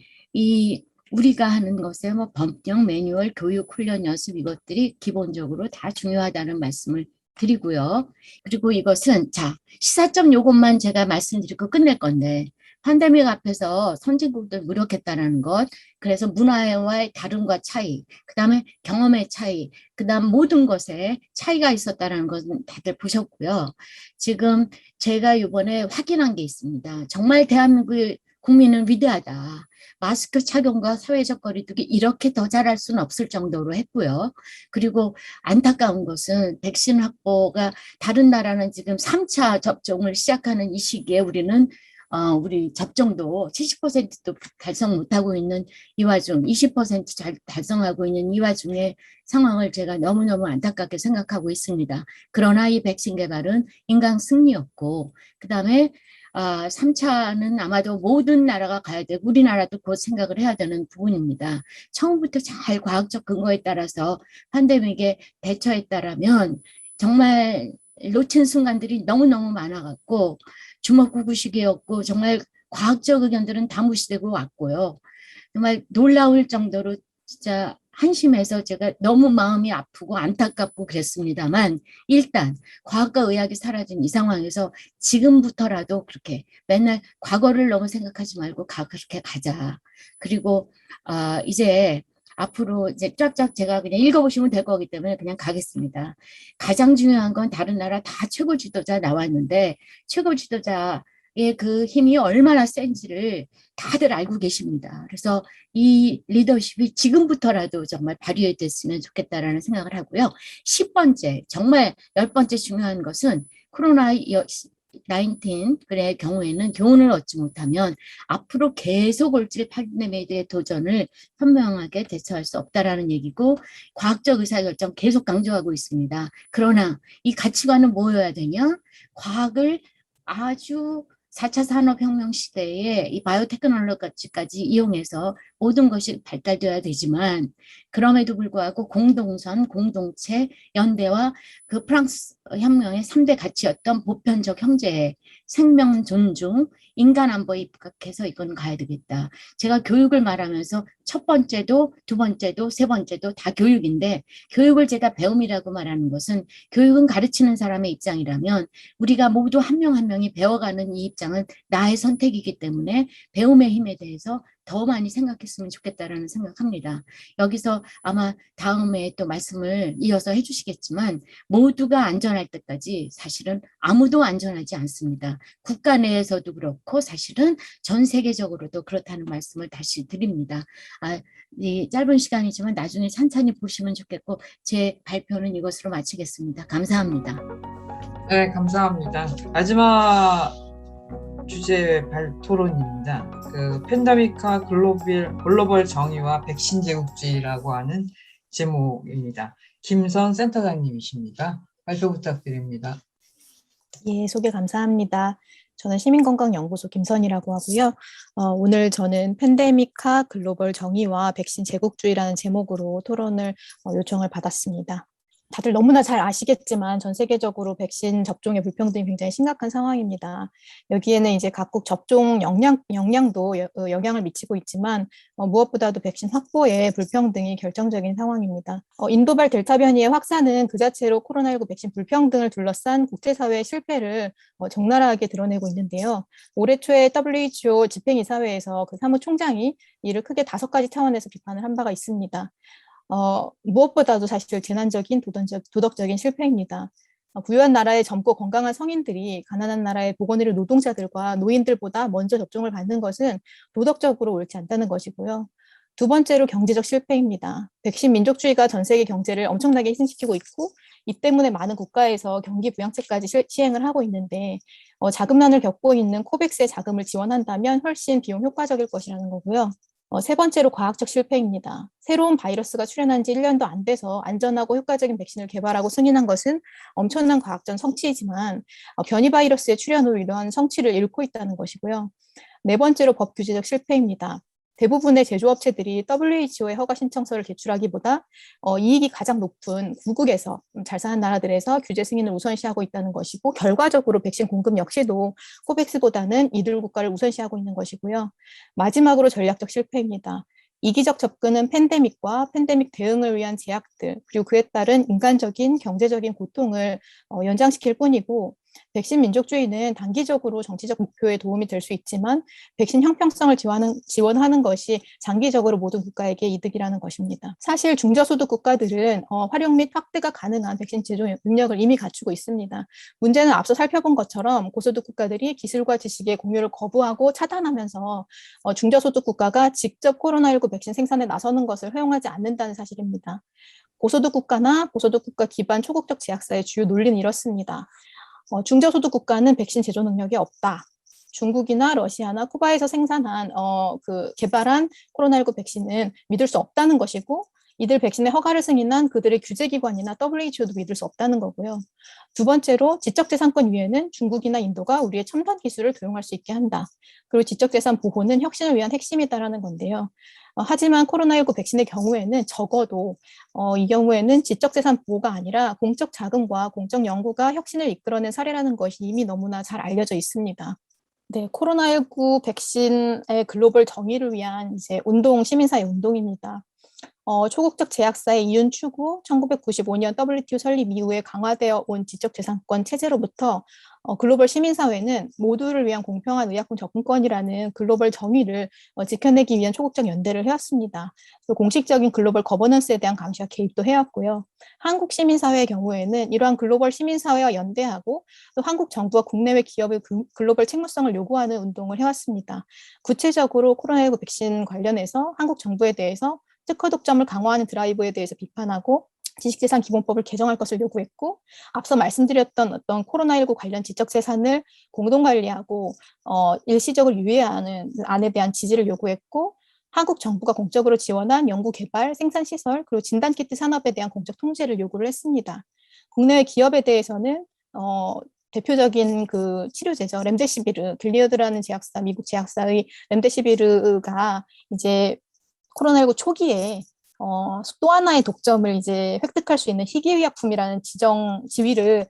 [SPEAKER 5] 우리가 하는 것에 뭐 법령, 매뉴얼, 교육, 훈련, 연습 이것들이 기본적으로 다 중요하다는 말씀을 드리고요. 그리고 이것은 시사점 요것만 제가 말씀드리고 끝낼 건데, 팬데믹 앞에서 선진국들 무력했다는 것, 그래서 문화와의 다름과 차이, 그 다음에 경험의 차이, 그 다음 모든 것에 차이가 있었다는 것은 다들 보셨고요. 지금 제가 이번에 확인한 게 있습니다. 정말 대한민국 국민은 위대하다. 마스크 착용과 사회적 거리두기 이렇게 더 잘할 수는 없을 정도로 했고요. 그리고 안타까운 것은 백신 확보가 다른 나라는 지금 3차 접종을 시작하는 이 시기에 우리는 우리 접종도 70%도 달성 못하고 있는 이 와중, 20% 잘 달성하고 있는 이 와중에 상황을 제가 너무너무 안타깝게 생각하고 있습니다. 그러나 이 백신 개발은 인간 승리였고, 그 다음에 3차는 아마도 모든 나라가 가야 되고 우리나라도 곧 생각을 해야 되는 부분입니다. 처음부터 잘 과학적 근거에 따라서 팬데믹에 대처했다라면 정말 놓친 순간들이 너무너무 많아갖고 주먹구구식이었고, 정말 과학적 의견들은 다 무시되고 왔고요. 정말 놀라울 정도로 진짜 한심해서 제가 너무 마음이 아프고 안타깝고 그랬습니다만, 일단 과학과 의학이 사라진 이 상황에서 지금부터라도 그렇게 맨날 과거를 너무 생각하지 말고 그렇게 가자. 그리고 이제 앞으로 이제 쫙쫙 제가 그냥 읽어보시면 될 거기 때문에 그냥 가겠습니다. 가장 중요한 건 다른 나라 다 최고 지도자 나왔는데, 최고 지도자의 그 힘이 얼마나 센지를 다들 알고 계십니다. 그래서 이 리더십이 지금부터라도 정말 발휘됐으면 좋겠다라는 생각을 하고요. 10번째, 정말 10번째 중요한 것은 코로나19의 경우에는 교훈을 얻지 못하면 앞으로 계속 올질 팬데믹의 도전을 현명하게 대처할 수 없다라는 얘기고, 과학적 의사결정 계속 강조하고 있습니다. 그러나 이 가치관은 뭐여야 되냐? 과학을 아주 4차 산업혁명 시대에 이 바이오테크놀로지까지 이용해서 모든 것이 발달되어야 되지만, 그럼에도 불구하고 공동선, 공동체, 연대와 그 프랑스 혁명의 3대 가치였던 보편적 형제, 생명 존중, 인간 안보에 입각해서 이건 가야 되겠다. 제가 교육을 말하면서 첫 번째도 두 번째도 세 번째도 다 교육인데, 교육을 제가 배움이라고 말하는 것은, 교육은 가르치는 사람의 입장이라면 우리가 모두 한 명 한 명이 배워가는 이 입장은 나의 선택이기 때문에 배움의 힘에 대해서 더 많이 생각했으면 좋겠다라는 생각합니다. 여기서 아마 다음에 또 말씀을 이어서 해주시겠지만, 모두가 안전할 때까지 사실은 아무도 안전하지 않습니다. 국가 내에서도 그렇고 사실은 전 세계적으로도 그렇다는 말씀을 다시 드립니다. 이 짧은 시간이지만 나중에 찬찬히 보시면 좋겠고, 제 발표는 이것으로 마치겠습니다. 감사합니다.
[SPEAKER 1] 네, 감사합니다. 마지막 주제 토론입니다. 팬데믹화 글로벌 정의와 백신 제국주의라고 하는 제목입니다. 김선 센터장님이십니다. 발표 부탁드립니다.
[SPEAKER 6] 예, 소개 감사합니다. 저는 시민건강연구소 김선희라고 하고요. 오늘 저는 팬데믹화 글로벌 정의와 백신 제국주의라는 제목으로 토론을 요청을 받았습니다. 다들 너무나 잘 아시겠지만 전 세계적으로 백신 접종의 불평등이 굉장히 심각한 상황입니다. 여기에는 이제 각국 접종 역량도 영향을 미치고 있지만 무엇보다도 백신 확보에 불평등이 결정적인 상황입니다. 인도발 델타 변이의 확산은 그 자체로 코로나19 백신 불평등을 둘러싼 국제사회의 실패를 적나라하게 드러내고 있는데요. 올해 초에 WHO 집행이사회에서 그 사무총장이 이를 크게 5가지 차원에서 비판을 한 바가 있습니다. 무엇보다도 사실 재난적인 도덕적인 실패입니다. 부유한 나라의 젊고 건강한 성인들이 가난한 나라의 보건의료 노동자들과 노인들보다 먼저 접종을 받는 것은 도덕적으로 옳지 않다는 것이고요. 두 번째로 경제적 실패입니다. 백신 민족주의가 전 세계 경제를 엄청나게 희생시키고 있고 이 때문에 많은 국가에서 경기 부양책까지 시행을 하고 있는데 자금난을 겪고 있는 코백스의 자금을 지원한다면 훨씬 비용 효과적일 것이라는 거고요. 세 번째로 과학적 실패입니다. 새로운 바이러스가 출현한 지 1년도 안 돼서 안전하고 효과적인 백신을 개발하고 승인한 것은 엄청난 과학적 성취이지만 변이 바이러스의 출현으로 이러한 성취를 잃고 있다는 것이고요. 네 번째로 법 규제적 실패입니다. 대부분의 제조업체들이 WHO에 허가 신청서를 제출하기보다 이익이 가장 높은 구국에서 잘 사는 나라들에서 규제 승인을 우선시하고 있다는 것이고 결과적으로 백신 공급 역시도 코백스보다는 이들 국가를 우선시하고 있는 것이고요. 마지막으로 전략적 실패입니다. 이기적 접근은 팬데믹과 팬데믹 대응을 위한 제약들 그리고 그에 따른 인간적인 경제적인 고통을 연장시킬 뿐이고 백신 민족주의는 단기적으로 정치적 목표에 도움이 될 수 있지만 백신 형평성을 지원하는 것이 장기적으로 모든 국가에게 이득이라는 것입니다. 사실 중저소득 국가들은 활용 및 확대가 가능한 백신 제조 능력을 이미 갖추고 있습니다. 문제는 앞서 살펴본 것처럼 고소득 국가들이 기술과 지식의 공유를 거부하고 차단하면서 중저소득 국가가 직접 코로나19 백신 생산에 나서는 것을 허용하지 않는다는 사실입니다. 고소득 국가나 고소득 국가 기반 초국적 제약사의 주요 논리는 이렇습니다. 중저소득 국가는 백신 제조 능력이 없다. 중국이나 러시아나 쿠바에서 생산한 개발한 코로나19 백신은 믿을 수 없다는 것이고 이들 백신의 허가를 승인한 그들의 규제기관이나 WHO도 믿을 수 없다는 거고요. 두 번째로 지적재산권위에는 중국이나 인도가 우리의 첨단 기술을 도용할 수 있게 한다. 그리고 지적재산 보호는 혁신을 위한 핵심이다라는 건데요. 하지만 코로나19 백신의 경우에는 적어도 이 경우에는 지적재산 보호가 아니라 공적 자금과 공적 연구가 혁신을 이끌어낸 사례라는 것이 이미 너무나 잘 알려져 있습니다. 네, 코로나19 백신의 글로벌 정의를 위한 이제 운동, 시민사회 운동입니다. 초국적 제약사의 이윤 추구, 1995년 WTO 설립 이후에 강화되어 온 지적재산권 체제로부터 글로벌 시민사회는 모두를 위한 공평한 의약품 접근권이라는 글로벌 정의를 지켜내기 위한 초국적 연대를 해왔습니다. 또 공식적인 글로벌 거버넌스에 대한 감시와 개입도 해왔고요. 한국 시민사회의 경우에는 이러한 글로벌 시민사회와 연대하고 또 한국 정부와 국내외 기업의 글로벌 책무성을 요구하는 운동을 해왔습니다. 구체적으로 코로나19 백신 관련해서 한국 정부에 대해서 특허 독점을 강화하는 드라이브에 대해서 비판하고 지식재산기본법을 개정할 것을 요구했고 앞서 말씀드렸던 어떤 코로나19 관련 지적재산을 공동관리하고 일시적으로 유예하는 안에 대한 지지를 요구했고 한국 정부가 공적으로 지원한 연구개발, 생산시설 그리고 진단키트 산업에 대한 공적 통제를 요구를 했습니다. 국내외 기업에 대해서는 대표적인 그 치료제죠. 렘데시비르, 길리어드라는 제약사, 미국 제약사의 렘데시비르가 이제 코로나19 초기에 또 하나의 독점을 이제 획득할 수 있는 희귀의약품이라는 지위를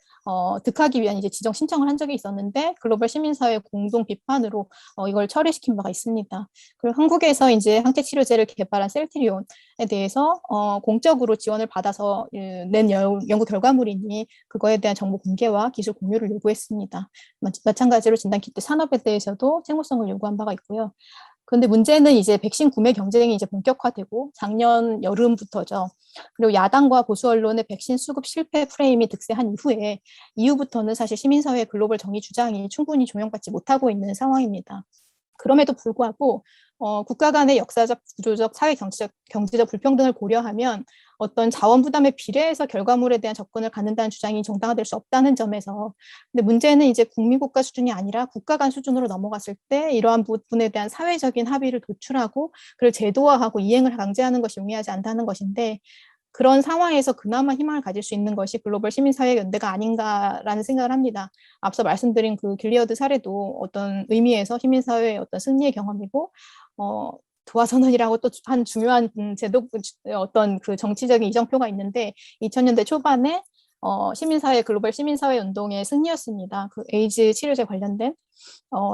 [SPEAKER 6] 득하기 위한 이제 지정 신청을 한 적이 있었는데 글로벌 시민사회 공동 비판으로 이걸 철회시킨 바가 있습니다. 그리고 한국에서 이제 항체치료제를 개발한 셀트리온에 대해서 공적으로 지원을 받아서 낸 연구 결과물이니 그거에 대한 정보 공개와 기술 공유를 요구했습니다. 마찬가지로 진단키트 산업에 대해서도 책무성을 요구한 바가 있고요. 그런데 문제는 이제 백신 구매 경쟁이 이제 본격화되고 작년 여름부터죠. 그리고 야당과 보수 언론의 백신 수급 실패 프레임이 득세한 이후부터는 사실 시민사회 글로벌 정의 주장이 충분히 조명받지 못하고 있는 상황입니다. 그럼에도 불구하고 국가 간의 역사적, 구조적, 사회 경제적 불평등을 고려하면 어떤 자원 부담에 비례해서 결과물에 대한 접근을 갖는다는 주장이 정당화될 수 없다는 점에서 근데 문제는 이제 국민국가 수준이 아니라 국가 간 수준으로 넘어갔을 때 이러한 부분에 대한 사회적인 합의를 도출하고 그걸 제도화하고 이행을 강제하는 것이 용이하지 않다는 것인데 그런 상황에서 그나마 희망을 가질 수 있는 것이 글로벌 시민사회연대가 아닌가라는 생각을 합니다. 앞서 말씀드린 그 길리어드 사례도 어떤 의미에서 시민사회의 어떤 승리의 경험이고, 도화선언이라고 또 한 중요한 제도, 어떤 그 정치적인 이정표가 있는데, 2000년대 초반에 시민사회, 글로벌 시민사회 운동의 승리였습니다. 그 에이즈 치료제 관련된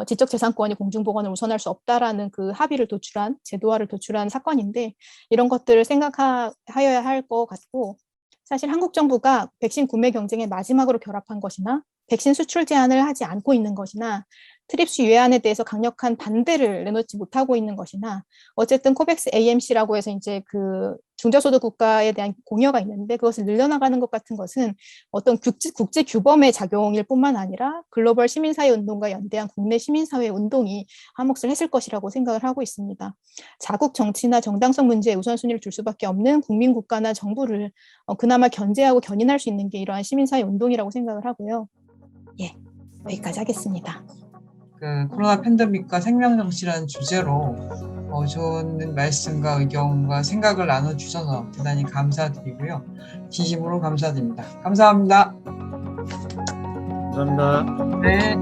[SPEAKER 6] 지적재산권이 공중보건을 우선할 수 없다라는 그 합의를 도출한, 제도화를 도출한 사건인데, 이런 것들을 생각하여야 할 것 같고, 사실 한국 정부가 백신 구매 경쟁에 마지막으로 결합한 것이나 백신 수출 제한을 하지 않고 있는 것이나 트립스 유예안에 대해서 강력한 반대를 내놓지 못하고 있는 것이나 어쨌든 코백스 AMC라고 해서 이제 그 중저소득 국가에 대한 공여가 있는데 그것을 늘려나가는 것 같은 것은 어떤 국제 규범의 작용일 뿐만 아니라 글로벌 시민사회 운동과 연대한 국내 시민사회 운동이 한몫을 했을 것이라고 생각을 하고 있습니다. 자국 정치나 정당성 문제에 우선순위를 줄 수밖에 없는 국민 국가나 정부를 그나마 견제하고 견인할 수 있는 게 이러한 시민사회 운동이라고 생각을 하고요. 예, 여기까지 하겠습니다.
[SPEAKER 1] 그 코로나 팬데믹과 생명정치라는 주제로 좋은 말씀과 의견과 생각을 나눠주셔서 대단히 감사드리고요. 진심으로 감사드립니다. 감사합니다.
[SPEAKER 3] 감사합니다.
[SPEAKER 1] 네.